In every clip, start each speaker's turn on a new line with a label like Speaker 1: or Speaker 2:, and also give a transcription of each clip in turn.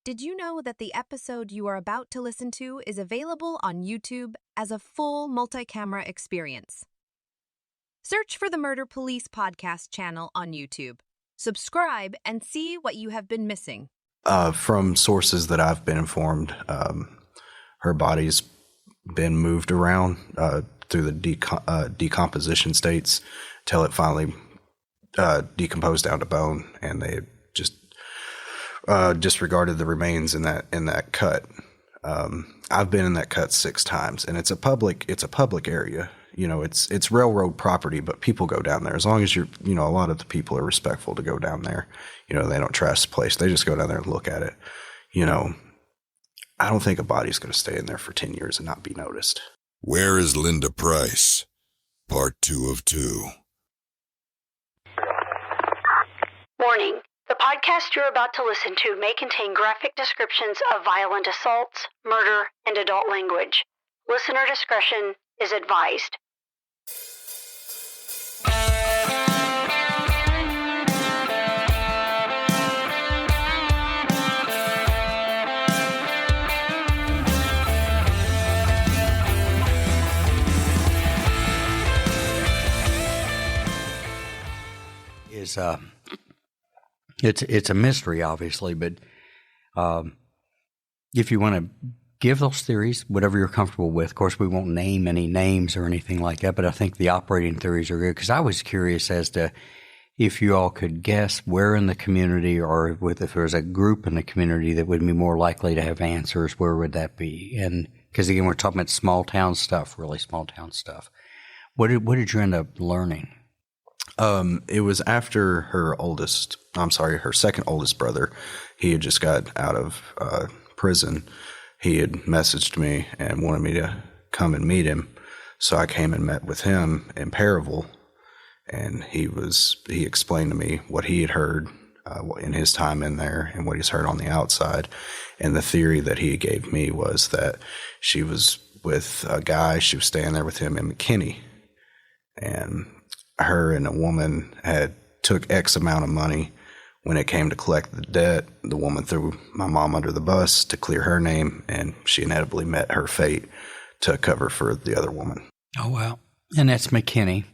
Speaker 1: Did you know that the episode you are about to listen to is available on YouTube as a full multi-camera experience? Search for the Murder Police podcast channel on YouTube. Subscribe and see what you have been missing.
Speaker 2: From sources that I've been informed, her body's been moved around through the decomposition states till it finally decomposed down to bone, and they just disregarded the remains in that cut. I've been in that cut 6 times, and it's a public area. You know, it's railroad property, but people go down there. As long as a lot of the people are respectful to go down there. You know, they don't trash the place. They just go down there and look at it. You know, I don't think a body's going to stay in there for 10 years and not be noticed.
Speaker 3: Where is Linda Price? Part 2 of 2.
Speaker 4: Warning. The podcast you're about to listen to may contain graphic descriptions of violent assaults, murder, and adult language. Listener discretion is advised.
Speaker 5: It's a mystery, obviously, but if you want to give those theories, whatever you're comfortable with. Of course, we won't name any names or anything like that, but I think the operating theories are good, because I was curious as to if you all could guess where in the community, or if there's a group in the community that would be more likely to have answers, where would that be? And because, again, we're talking about small town stuff, really small town stuff. What did you end up learning?
Speaker 2: It was after her second oldest brother. He had just got out of prison. He had messaged me and wanted me to come and meet him. So I came and met with him in Perryville, and he explained to me what he had heard in his time in there and what he's heard on the outside. And the theory that he gave me was that she was with a guy, she was staying there with him in McKinney, and her and a woman had took X amount of money. When it came to collect the debt, the woman threw my mom under the bus to clear her name, and she inevitably met her fate to cover for the other woman.
Speaker 5: Oh, wow. And that's McKinney,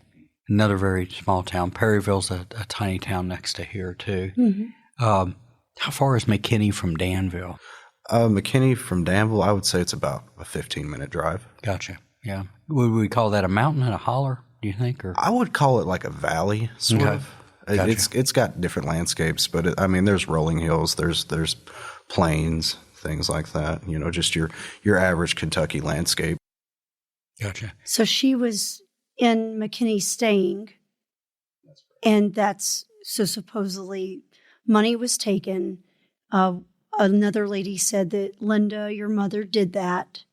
Speaker 5: another very small town. Perryville's a tiny town next to here, too. Mm-hmm. How far is McKinney from Danville?
Speaker 2: McKinney from Danville, I would say it's about a 15-minute drive.
Speaker 5: Gotcha, yeah. Would we call that a mountain and a holler, do you think? Or?
Speaker 2: I would call it like a valley, sort of. Gotcha. It's got different landscapes, but there's rolling hills, there's plains, things like that. You know, just your average Kentucky landscape.
Speaker 5: Gotcha.
Speaker 6: So she was in McKinney staying, and so supposedly money was taken. Another lady said that Linda, your mother, did that,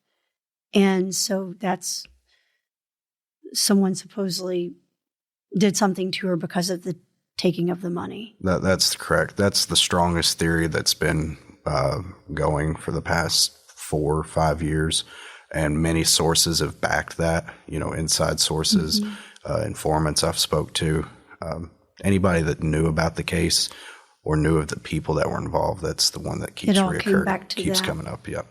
Speaker 6: and so that's someone supposedly did something to her because of the taking of the money.
Speaker 2: That's correct. That's the strongest theory that's been going for the past 4 or 5 years, and many sources have backed that. You know, inside sources, informants I've spoke to, anybody that knew about the case or knew of the people that were involved. That's the one that keeps coming up. Yep.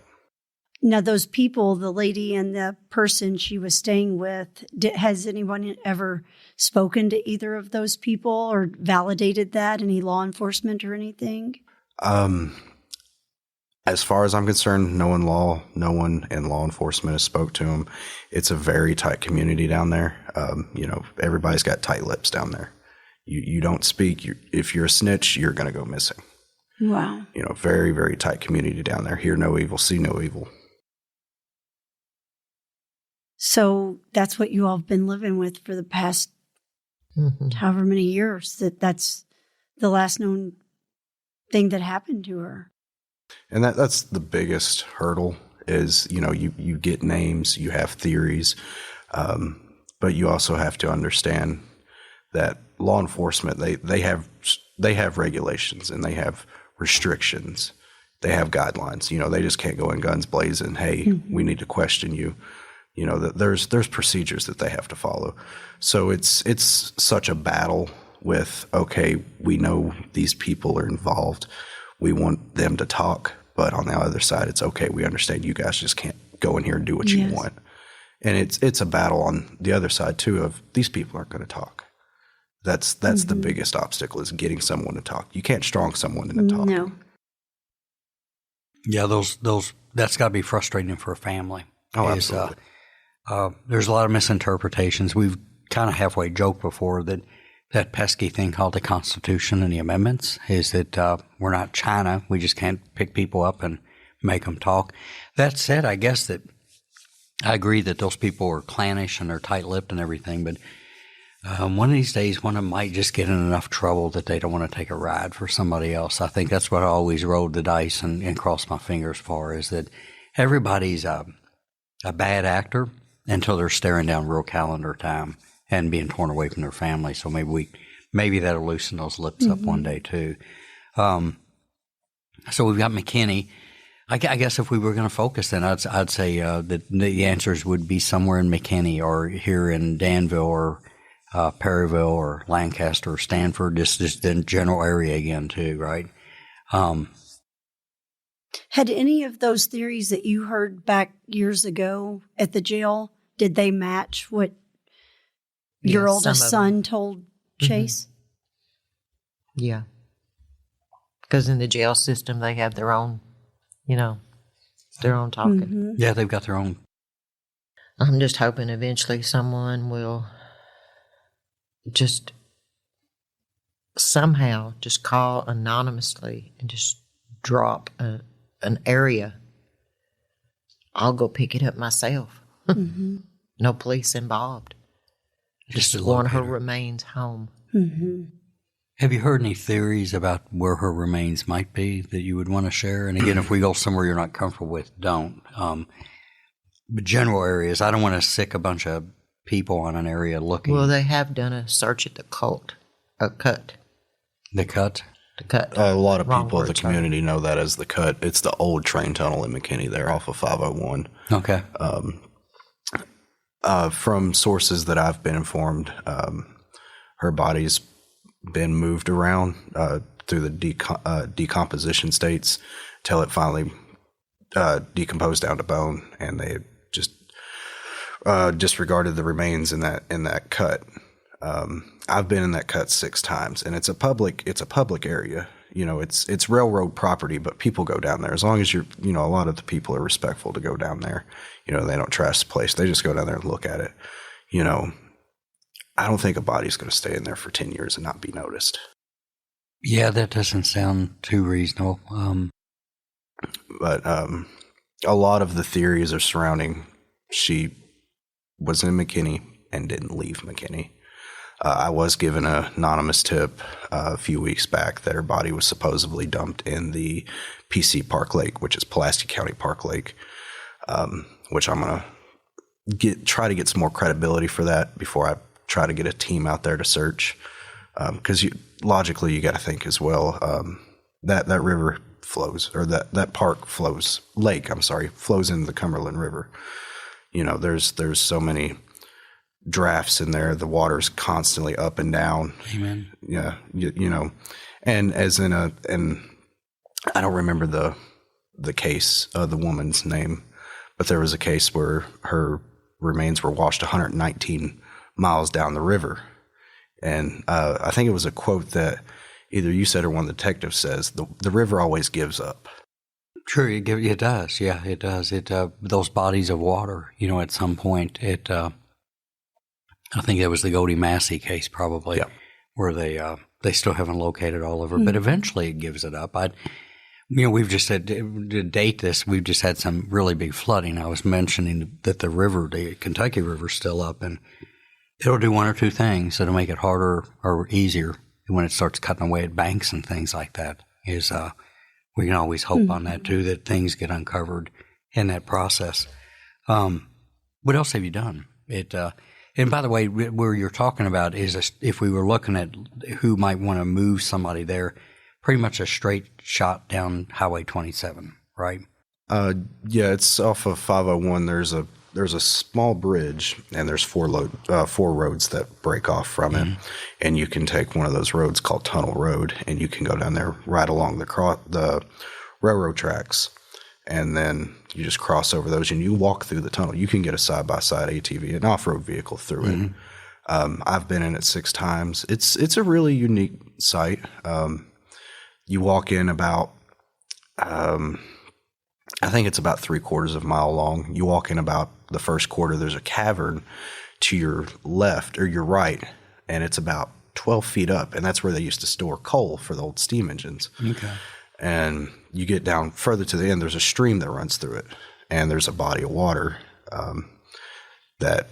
Speaker 6: Now, those people, the lady and the person she was staying with, has anyone ever spoken to either of those people or validated that? Any law enforcement or anything?
Speaker 2: As far as I'm concerned, no one in law enforcement has spoke to him. It's a very tight community down there. Everybody's got tight lips down there. You don't speak. If you're a snitch, you're going to go missing.
Speaker 6: Wow.
Speaker 2: You know, very, very tight community down there. Hear no evil, see no evil.
Speaker 6: So that's what you all have been living with for the past however many years. That's the last known thing that happened to her.
Speaker 2: And that's the biggest hurdle is, you get names, you have theories, but you also have to understand that law enforcement, they have regulations and they have restrictions. They have guidelines. They just can't go in guns blazing. Hey, we need to question you. There's procedures that they have to follow. So it's such a battle with, okay, we know these people are involved. We want them to talk, But on the other side, it's okay. We understand you guys just can't go in here and do what you want. And it's a battle on the other side too of these people aren't going to talk. That's the biggest obstacle is getting someone to talk. You can't strong someone into talking.
Speaker 6: No.
Speaker 5: Yeah, those that's got to be frustrating for a family.
Speaker 2: Oh, absolutely.
Speaker 5: There's a lot of misinterpretations. We've kind of halfway joked before that pesky thing called the Constitution and the amendments is that we're not China. We just can't pick people up and make them talk. That said, I guess that I agree that those people are clannish and they're tight-lipped and everything, but one of these days, one of them might just get in enough trouble that they don't want to take a ride for somebody else. I think that's what I always rolled the dice and crossed my fingers for, is that everybody's a bad actor until they're staring down real calendar time and being torn away from their family. So maybe that'll loosen those lips up one day too. So we've got McKinney. I guess if we were going to focus, then I'd say that the answers would be somewhere in McKinney or here in Danville or Perryville or Lancaster or Stanford, just the general area again too, right?
Speaker 6: Had any of those theories that you heard back years ago at the jail, did they match what your oldest son told Chase?
Speaker 7: Yeah. Because in the jail system, they have their own, their own talking.
Speaker 5: Yeah, they've got their own.
Speaker 7: I'm just hoping eventually someone will just somehow just call anonymously and just drop an area. I'll go pick it up myself. No police involved. Just want her remains home.
Speaker 5: Have you heard any theories about where her remains might be that you would want to share? And again, if we go somewhere you're not comfortable with, don't. But general areas, I don't want to sick a bunch of people on an area looking.
Speaker 7: Well, they have done a search at the cut.
Speaker 5: The cut?
Speaker 7: The cut.
Speaker 2: A lot of people in the community know that as the cut. It's the old train tunnel in McKinney there off of 501.
Speaker 5: Okay.
Speaker 2: From sources that I've been informed, her body's been moved around through the decomposition states till it finally decomposed down to bone, and they just disregarded the remains in that cut. I've been in that cut 6 times, and it's a public area. It's railroad property, but people go down there as long as a lot of the people are respectful to go down there. They don't trash the place. They just go down there and look at it. I don't think a body's going to stay in there for 10 years and not be noticed.
Speaker 5: Yeah, that doesn't sound too reasonable.
Speaker 2: But a lot of the theories are surrounding she was in McKinney and didn't leave McKinney. I was given an anonymous tip a few weeks back that her body was supposedly dumped in the PC Park Lake, which is Pulaski County Park Lake, which I'm going to try to get some more credibility for that before I try to get a team out there to search. Because logically, you got to think as well, that river flows, or that park flows into the Cumberland River. There's so many drafts in there. The water's constantly up and down.
Speaker 5: Amen.
Speaker 2: Yeah. And and I don't remember the case, the woman's name, but there was a case where her remains were washed 119 miles down the river. And I think it was a quote that either you said or one of the detectives says, the river always gives up.
Speaker 5: Sure, it does. Yeah, it does. Those bodies of water, at some point, I think it was the Goldie Massey case probably, where they still haven't located all of her, but eventually it gives it up. We've just had, to date this, we've just had some really big flooding. I was mentioning that the Kentucky River's still up, and it'll do one or two things. It'll make it harder or easier when it starts cutting away at banks and things like that. We can always hope on that too, that things get uncovered in that process. What else have you done? And by the way, where you're talking about is if we were looking at who might want to move somebody there, pretty much a straight shot down Highway 27, right?
Speaker 2: Yeah, it's off of 501. There's a small bridge, and there's 4 roads that break off from it, and you can take one of those roads called Tunnel Road, and you can go down there right along the railroad tracks. And then you just cross over those and you walk through the tunnel. You can get a side-by-side ATV, an off-road vehicle through it. I've been in it 6 times. It's a really unique site. You walk in about, I think it's about 3/4 of a mile long. You walk in about the first quarter, there's a cavern to your left or your right, and it's about 12 feet up, and that's where they used to store coal for the old steam engines.
Speaker 5: Okay.
Speaker 2: And you get down further to the end, there's a stream that runs through it, and there's a body of water that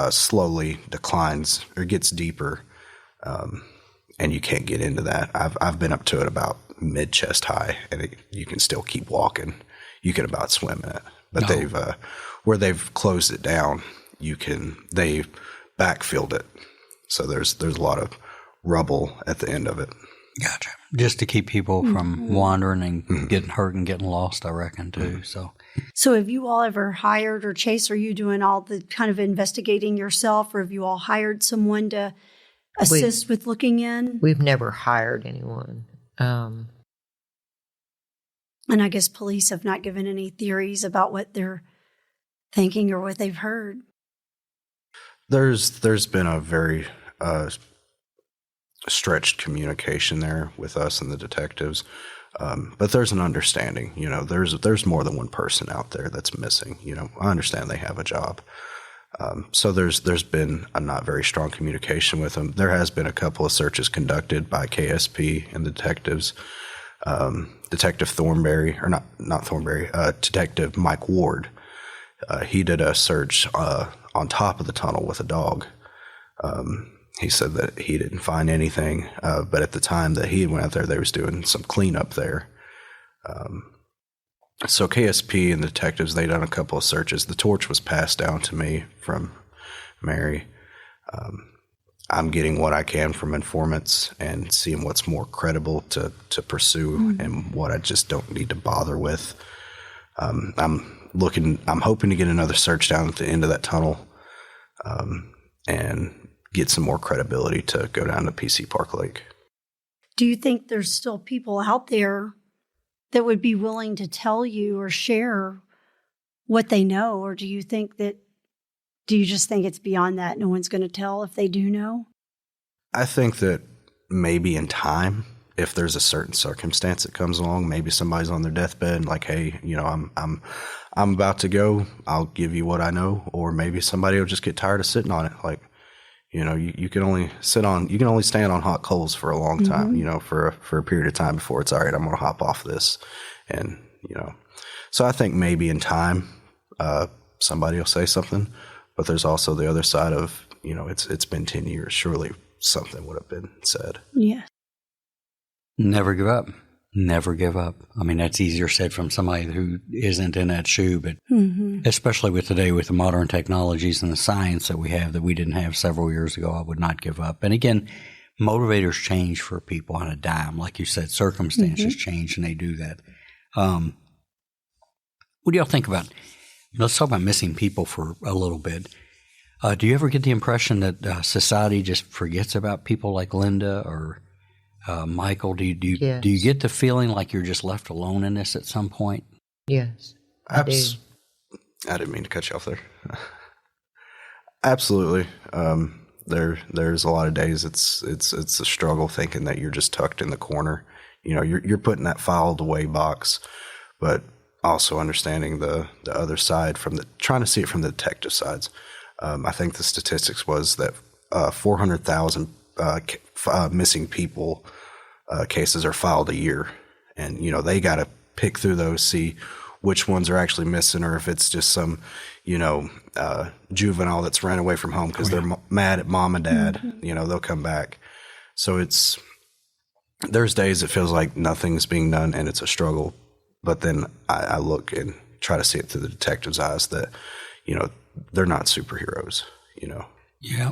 Speaker 2: slowly declines or gets deeper, and you can't get into that. I've been up to it about mid-chest high, and you can still keep walking. You can about swim in it. But where they've closed it down, they've backfilled it. So there's a lot of rubble at the end of it.
Speaker 5: Gotcha. Just to keep people from wandering and getting hurt and getting lost, I reckon, too.
Speaker 6: So have you all ever hired, or Chase, are you doing all the kind of investigating yourself, or have you all hired someone to assist with looking in?
Speaker 7: We've never hired anyone.
Speaker 6: And I guess police have not given any theories about what they're thinking or what they've heard.
Speaker 2: There's been a very stretched communication there with us and the detectives, but there's an understanding. There's more than one person out there that's missing. I understand they have a job, so there's been a not very strong communication with them. There has been a couple of searches conducted by KSP and the detectives. Detective Thornberry, or not Thornberry, Detective Mike Ward. He did a search on top of the tunnel with a dog. He said that he didn't find anything, but at the time that he went out there, they was doing some cleanup there. So KSP and the detectives, they done a couple of searches. The torch was passed down to me from Mary. I'm getting what I can from informants and seeing what's more credible to pursue and what I just don't need to bother with. I'm hoping to get another search down at the end of that tunnel, and get some more credibility to go down to PC Park Lake.
Speaker 6: Do you think there's still people out there that would be willing to tell you or share what they know? Or do you just think it's beyond that? No one's going to tell if they do know?
Speaker 2: I think that maybe in time, if there's a certain circumstance that comes along, maybe somebody's on their deathbed and like, hey, I'm about to go, I'll give you what I know. Or maybe somebody will just get tired of sitting on it. Like, you can only stand on hot coals for a long time, for a period of time before it's all right, I'm going to hop off this. And, so I think maybe in time, somebody will say something, but there's also the other side of, it's been 10 years. Surely something would have been said.
Speaker 6: Yeah.
Speaker 5: Never give up. Never give up. I mean, that's easier said from somebody who isn't in that shoe, but especially with today, with the modern technologies and the science that we have that we didn't have several years ago, I would not give up. And again, motivators change for people on a dime. Like you said, circumstances change and they do that. What do y'all think about, let's talk about missing people for a little bit. Do you ever get the impression that society just forgets about people like Linda or Michael? Do you get the feeling like you're just left alone in this at some point?
Speaker 7: Yes, I do.
Speaker 2: I didn't mean to cut you off there. Absolutely. There's a lot of days it's a struggle thinking that you're just tucked in the corner. You're put in that filed away box, but also understanding the other side trying to see it from the detective sides. I think the statistics was that 400,000 missing people cases are filed a year, and they got to pick through those, see which ones are actually missing, or if it's just some juvenile that's ran away from home because they're mad at mom and dad. They'll come back. So there's days it feels like nothing's being done and it's a struggle, but then I look and try to see it through the detective's eyes that they're not superheroes.
Speaker 5: Yeah,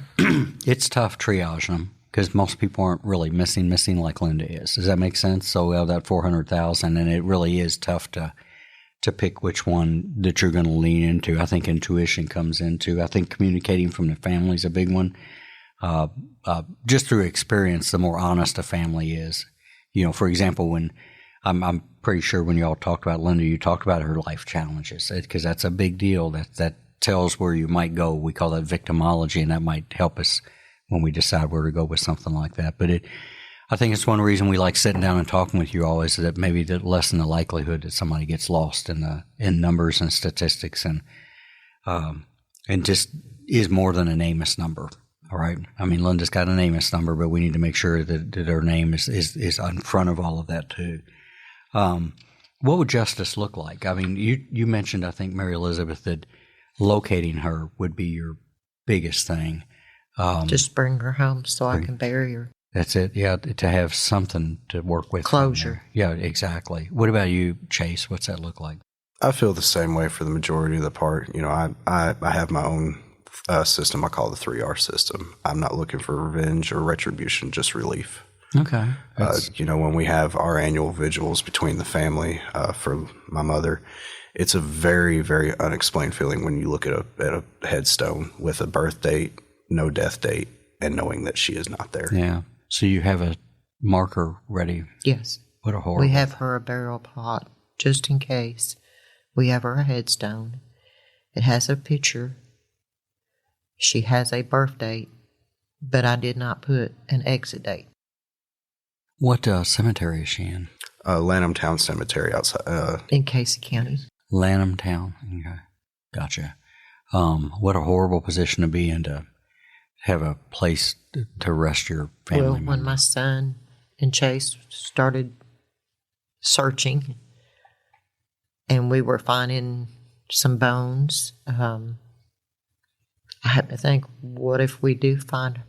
Speaker 5: it's tough triaging them. Because most people aren't really missing like Linda is. Does that make sense? So we have that 400,000, and it really is tough to pick which one that you're going to lean into. I think intuition comes into. I think communicating from the family is a big one. Just through experience, the more honest a family is. For example, when I'm pretty sure when you all talked about Linda, you talked about her life challenges, because that's a big deal. That tells where you might go. We call that victimology, and that might help us when we decide where to go with something like that. But I think it's one reason we like sitting down and talking with you all, is that maybe to lessen the likelihood that somebody gets lost in numbers and statistics, and just is more than an Amos number. All right. I mean, Linda's got an Amos number, but we need to make sure that her name is in front of all of that too. What would justice look like? I mean, you mentioned, I think, Mary Elizabeth, that locating her would be your biggest thing.
Speaker 7: Just bring her home so I can bury her.
Speaker 5: That's it. Yeah, to have something to work with.
Speaker 7: Closure.
Speaker 5: Yeah, exactly. What about you, Chase? What's that look like?
Speaker 2: I feel the same way for the majority of the part. You know, I have my own system I call the 3R system. I'm not looking for revenge or retribution, just relief.
Speaker 5: Okay.
Speaker 2: You know, when we have our annual vigils between the family for my mother, it's a very, very unexplained feeling when you look at a headstone with a birth date, no death date, and knowing that she is not there.
Speaker 5: Yeah. So you have a marker ready?
Speaker 7: Yes.
Speaker 5: What a horrible.
Speaker 7: We have her a burial plot just in case. We have her a headstone. It has a picture. She has a birth date, but I did not put an exit date.
Speaker 5: What cemetery is she in?
Speaker 2: Lanham Town Cemetery outside.
Speaker 7: In Casey County.
Speaker 5: Lanham Town. Okay. Gotcha. What a horrible position to be in, to have a place to rest your family member.
Speaker 7: When my son and Chase started searching and we were finding some bones, I had to think, what if we do find,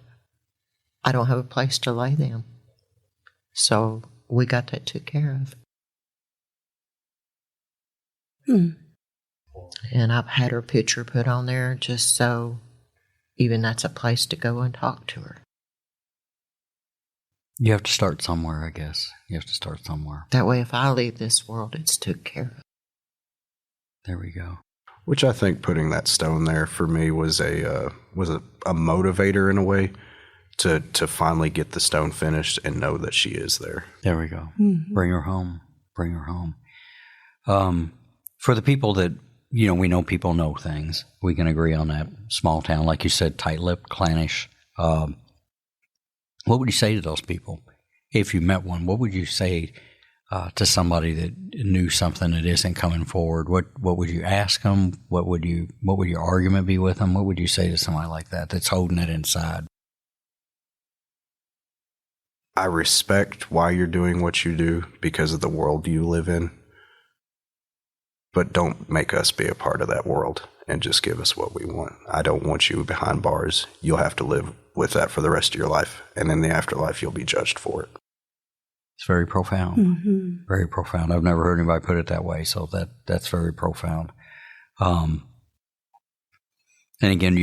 Speaker 7: I don't have a place to lay them. So we got that took care of. And I've had her picture put on there just so even that's a place to go and talk to her.
Speaker 5: You have to start somewhere, I guess. You have to start somewhere.
Speaker 7: That way, if I leave this world, it's took care of.
Speaker 5: There we go.
Speaker 2: Which I think putting that stone there for me was a motivator in a way to finally get the stone finished and know that she is there.
Speaker 5: There we go. Mm-hmm. Bring her home. Bring her home. For the people that, you know, we know people know things. We can agree on that. Small town, like you said, tight-lipped, clannish. What would you say to those people? If you met one, what would you say to somebody that knew something that isn't coming forward? What would you ask them? What would your argument be with them? What would you say to somebody like that that's holding it inside?
Speaker 2: I respect why you're doing what you do because of the world you live in, but don't make us be a part of that world and just give us what we want. I don't want you behind bars. You'll have to live with that for the rest of your life, and in the afterlife, you'll be judged for it.
Speaker 5: It's very profound. Mm-hmm. Very profound. I've never heard anybody put it that way, so that's very profound. And again,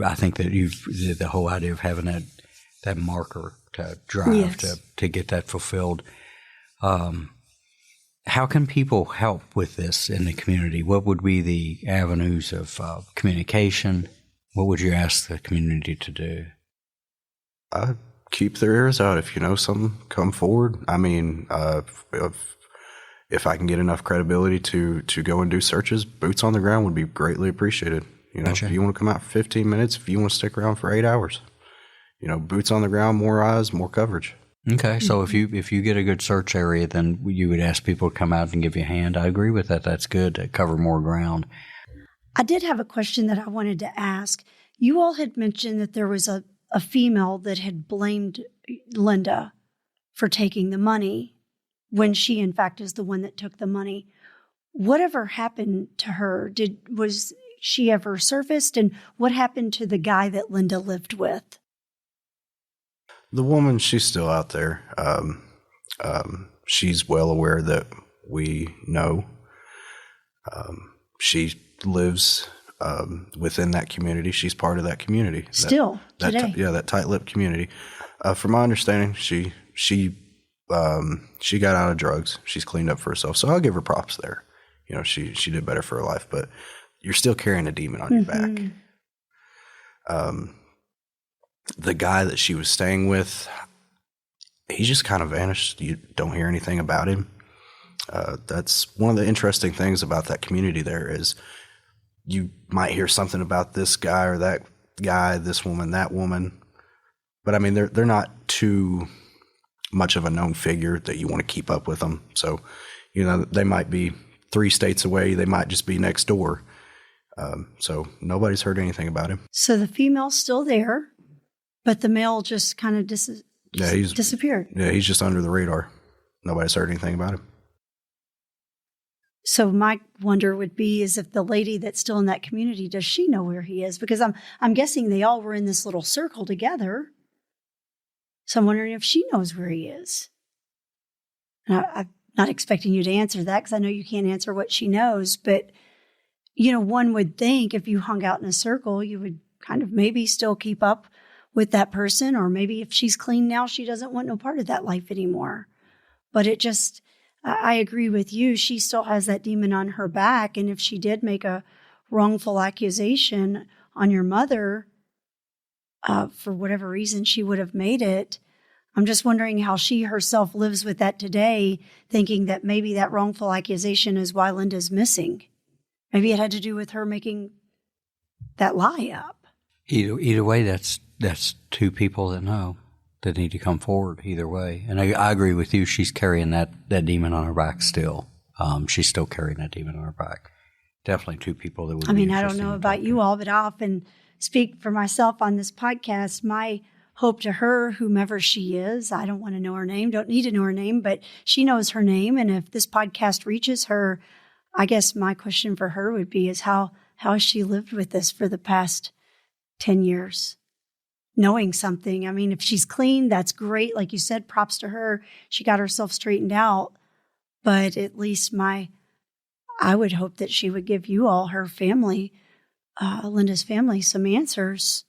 Speaker 5: I think that the whole idea of having that marker to drive, yes, to get that fulfilled. How can people help with this in the community? What would be the avenues of communication? What would you ask the community to do?
Speaker 2: Keep their ears out. If you know something, come forward. I mean, if I can get enough credibility to go and do searches, boots on the ground would be greatly appreciated. You know, gotcha. If you want to come out for 15 minutes, if you want to stick around for 8 hours, you know, boots on the ground, more eyes, more coverage.
Speaker 5: Okay, so if you get a good search area, then you would ask people to come out and give you a hand. I agree with that. That's good to cover more ground.
Speaker 6: I did have a question that I wanted to ask. You all had mentioned that there was a female that had blamed Linda for taking the money when she, in fact, is the one that took the money. Whatever happened to her? Was she ever surfaced? And what happened to the guy that Linda lived with?
Speaker 2: The woman, she's still out there. She's well aware that we know. She lives within that community. She's part of that community.
Speaker 6: Still, today.
Speaker 2: That tight-lipped community. From my understanding, she got out of drugs. She's cleaned up for herself. So I'll give her props there. You know, she did better for her life. But you're still carrying a demon on your back. The guy that she was staying with, he just kind of vanished. You don't hear anything about him. That's one of the interesting things about that community there is you might hear something about this guy or that guy, this woman, that woman. But I mean, they're not too much of a known figure that you want to keep up with them. So, they might be 3 states away. They might just be next door. So nobody's heard anything about him.
Speaker 6: So the female's still there, but the male just kind of disappeared.
Speaker 2: Yeah, he's just under the radar. Nobody's heard anything about him.
Speaker 6: So my wonder would be is if the lady that's still in that community, does she know where he is? Because I'm guessing they all were in this little circle together. So I'm wondering if she knows where he is. And I'm not expecting you to answer that because I know you can't answer what she knows. But, one would think if you hung out in a circle, you would kind of maybe still keep up with that person. Or maybe if she's clean now, she doesn't want no part of that life anymore. But I agree with you. She still has that demon on her back. And if she did make a wrongful accusation on your mother, for whatever reason she would have made it, I'm just wondering how she herself lives with that today, thinking that maybe that wrongful accusation is why Linda's missing. Maybe it had to do with her making that lie up.
Speaker 5: Either way, that's 2 people that know that need to come forward either way. And I agree with you. She's carrying that demon on her back still. She's still carrying that demon on her back. Definitely 2 people that would be
Speaker 6: I don't know about you all, but I often speak for myself on this podcast. My hope to her, whomever she is, I don't want to know her name, don't need to know her name, but she knows her name. And if this podcast reaches her, I guess my question for her would be is how has she lived with this for the past 10 years? Knowing something. I mean, if she's clean, that's great. Like you said, props to her. She got herself straightened out. But at least I would hope that she would give you all, her family, Linda's family, some answers.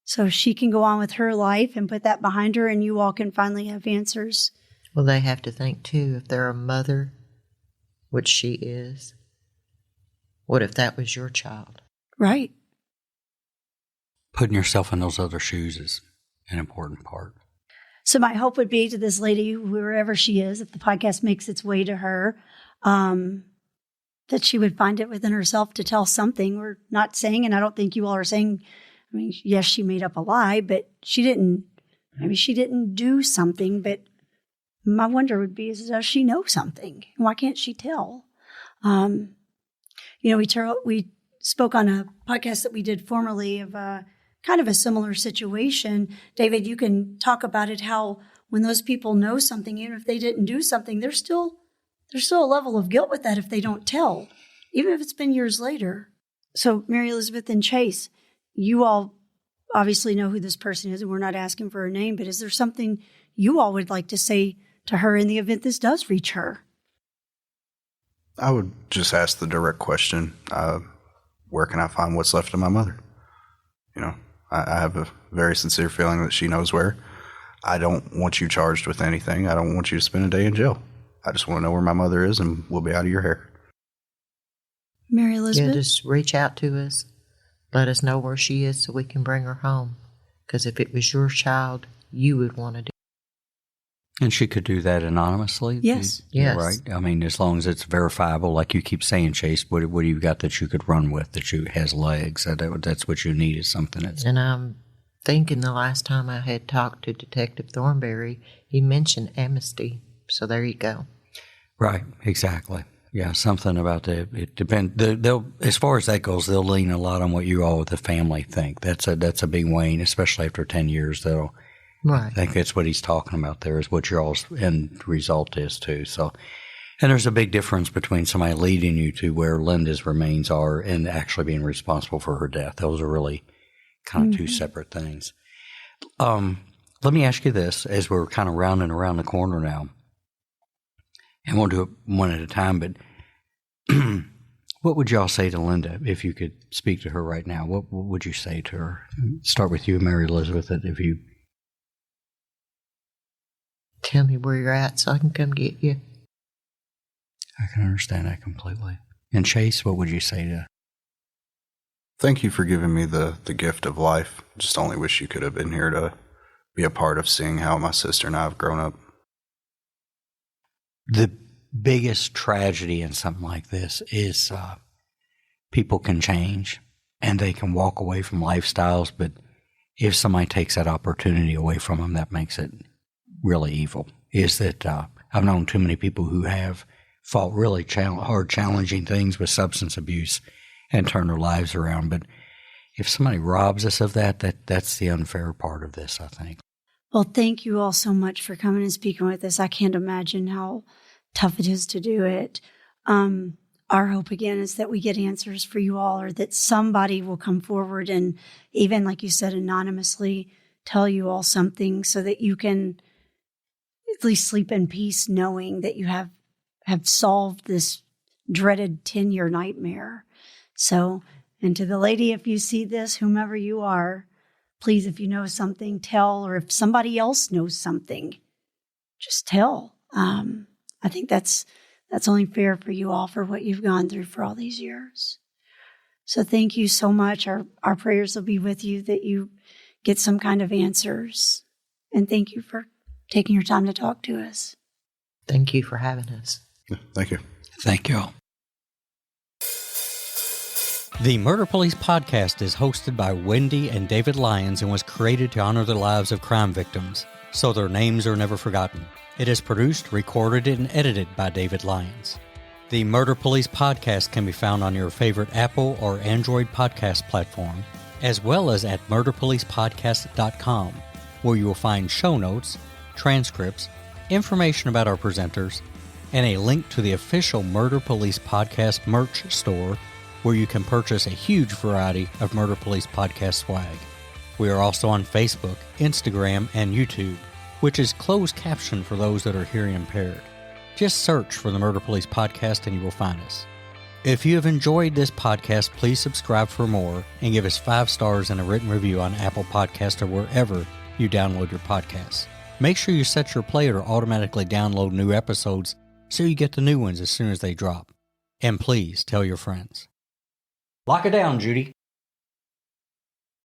Speaker 6: So she can go on with her life and put that behind her and you all can finally have answers.
Speaker 7: Well, they have to think, too, if they're a mother, which she is, what if that was your child?
Speaker 6: Right.
Speaker 5: Putting yourself in those other shoes is an important part.
Speaker 6: So my hope would be to this lady, wherever she is, if the podcast makes its way to her, that she would find it within herself to tell something. We're not saying, and I don't think you all are saying, yes, she made up a lie, but she didn't do something. But my wonder would be, does she know something? Why can't she tell? We spoke on a podcast that we did formerly of kind of a similar situation. David, you can talk about it, how when those people know something, even if they didn't do something, there's still a level of guilt with that if they don't tell, even if it's been years later. So Mary Elizabeth and Chase, you all obviously know who this person is, and we're not asking for her name, but is there something you all would like to say to her in the event this does reach her?
Speaker 2: I would just ask the direct question, where can I find what's left of my mother? I have a very sincere feeling that she knows where. I don't want you charged with anything. I don't want you to spend a day in jail. I just want to know where my mother is, and we'll be out of your hair.
Speaker 6: Mary Elizabeth?
Speaker 7: Yeah, just reach out to us. Let us know where she is so we can bring her home. Because if it was your child, you would want to do it.
Speaker 5: And she could do that anonymously?
Speaker 6: Yes.
Speaker 7: Yes.
Speaker 5: Right? I mean, as long as it's verifiable, like you keep saying, Chase, what do you got that you could run with that has legs? That's what you need, is something that's...
Speaker 7: And I'm thinking the last time I had talked to Detective Thornberry, he mentioned amnesty. So there you go.
Speaker 5: Right, exactly. Yeah, something about it depends. They'll, as far as that goes, they'll lean a lot on what you all, the family, think. That's a big wane, especially after 10 years.
Speaker 7: Right.
Speaker 5: I think that's what he's talking about there, is what your all's end result is too. So, and there's a big difference between somebody leading you to where Linda's remains are and actually being responsible for her death. Those are really kind of two separate things. Let me ask you this, as we're kind of rounding around the corner now, and we'll do it one at a time, but what would y'all say to Linda if you could speak to her right now? What would you say to her? Start with you, Mary Elizabeth, if you...
Speaker 7: Tell me where you're at so I can come get you.
Speaker 5: I can understand that completely. And Chase, what would you say to...
Speaker 2: Thank you for giving me the gift of life. Just only wish you could have been here to be a part of seeing how my sister and I have grown up.
Speaker 5: The biggest tragedy in something like this is people can change and they can walk away from lifestyles, but if somebody takes that opportunity away from them, that makes it really evil. Is that I've known too many people who have fought really hard, challenging things with substance abuse and turned their lives around. But if somebody robs us of that's the unfair part of this, I think.
Speaker 6: Well, thank you all so much for coming and speaking with us. I can't imagine how tough it is to do it. Our hope, again, is that we get answers for you all, or that somebody will come forward and even, like you said, anonymously tell you all something so that you can at least sleep in peace knowing that you have solved this dreaded 10-year nightmare. So, and to the lady, if you see this, whomever you are, please, if you know something, tell, or if somebody else knows something, just tell. I think that's only fair for you all for what you've gone through for all these years. So thank you so much. Our prayers will be with you that you get some kind of answers. And thank you for taking your time to talk to us.
Speaker 7: Thank you for having us.
Speaker 2: Thank you.
Speaker 5: Thank you all. The Murder Police podcast is hosted by Wendy and David Lyons and was created to honor the lives of crime victims, so their names are never forgotten. It is produced, recorded, and edited by David Lyons. The Murder Police podcast can be found on your favorite Apple or Android podcast platform, as well as at murderpolicepodcast.com, where you will find show notes, transcripts, information about our presenters, and a link to the official Murder Police podcast merch store, where you can purchase a huge variety of Murder Police podcast swag. We are also on Facebook, Instagram, and YouTube, which is closed caption for those that are hearing impaired. Just search for the Murder Police podcast and you will find us. If you have enjoyed this podcast, please subscribe for more and give us 5 stars and a written review on Apple Podcasts or wherever you download your podcasts. Make sure you set your player to automatically download new episodes so you get the new ones as soon as they drop. And please tell your friends. Lock it down, Judy.